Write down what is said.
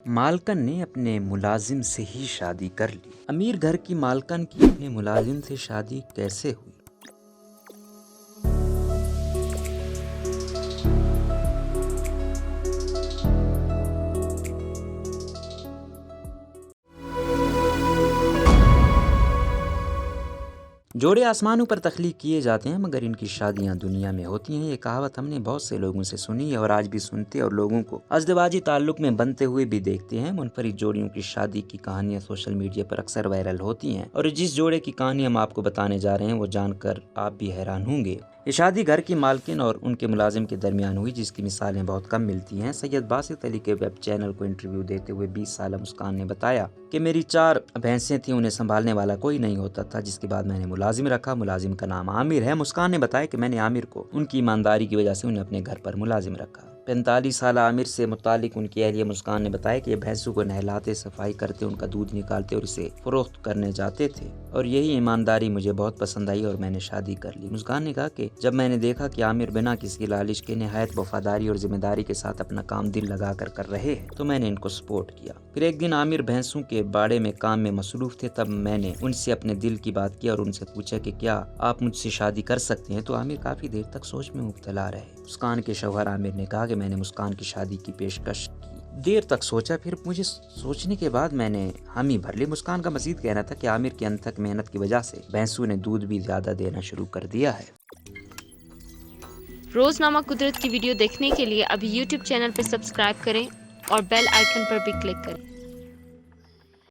मालकन ने अपने मुलाजिम से ही शादी कर ली। अमीर घर की मालकन की अपने मुलाजिम से शादी कैसे हुई? जोड़े आसमानों पर तख्लीक किए जाते हैं मगर इनकी शादियां दुनिया में होती हैं। ये कहावत हमने बहुत से लोगों से सुनी है और आज भी सुनते और लोगों को अज़दवाजी ताल्लुक में बनते हुए भी देखते हैं। मुनफरिद जोड़ियों की शादी की कहानियां सोशल मीडिया पर अक्सर वायरल होती हैं और जिस जोड़े की कहानी हम आपको बताने जा रहे हैं वो जानकर आप भी हैरान होंगे। ये शादी घर की मालकिन और उनके मुलाजिम के दरमियान हुई, जिसकी मिसालें बहुत कम मिलती हैं। सैयद बासित अली के वेब चैनल को इंटरव्यू देते हुए 20 साल मुस्कान ने बताया कि मेरी 4 भैंसें थीं, उन्हें संभालने वाला कोई नहीं होता था, जिसके बाद मैंने मुलाजिम रखा। मुलाजिम का नाम आमिर है। मुस्कान ने बताया कि मैंने आमिर को उनकी ईमानदारी की वजह से उन्हें अपने घर पर मुलाजिम रखा। 45 साल आमिर से मुतालिक उनकी अहलिया मुस्कान ने बताया कि ये भैंसों को नहलाते, सफाई करते, उनका दूध निकालते और इसे फरोख्त करने जाते थे और यही ईमानदारी मुझे बहुत पसंद आई और मैंने शादी कर ली। मुस्कान ने कहा कि जब मैंने देखा कि आमिर बिना किसी लालच के निहायत वफादारी और जिम्मेदारी के साथ अपना काम दिल लगा कर रहे हैं तो मैंने इनको सपोर्ट किया। फिर एक दिन आमिर भैंसों के बाड़े में काम में मसरूफ थे, तब मैंने उनसे अपने दिल की बात की और उनसे पूछा कि क्या आप मुझसे शादी कर सकते हैं, तो आमिर काफी देर तक सोच में मुब्तला रहे। मुस्कान के शौहर आमिर ने कहा कि मैंने मुस्कान की शादी की पेशकश की, देर तक सोचा, फिर मुझे सोचने के बाद मैंने हामी भर ली। मुस्कान का मजीद कहना था कि आमिर की अनथक मेहनत की वजह से भैंसों ने दूध भी ज्यादा देना शुरू कर दिया है। रोजनामा कुदरत की वीडियो देखने के लिए अभी YouTube चैनल पर सब्सक्राइब करें और बेल आइकन पर भी क्लिक करें।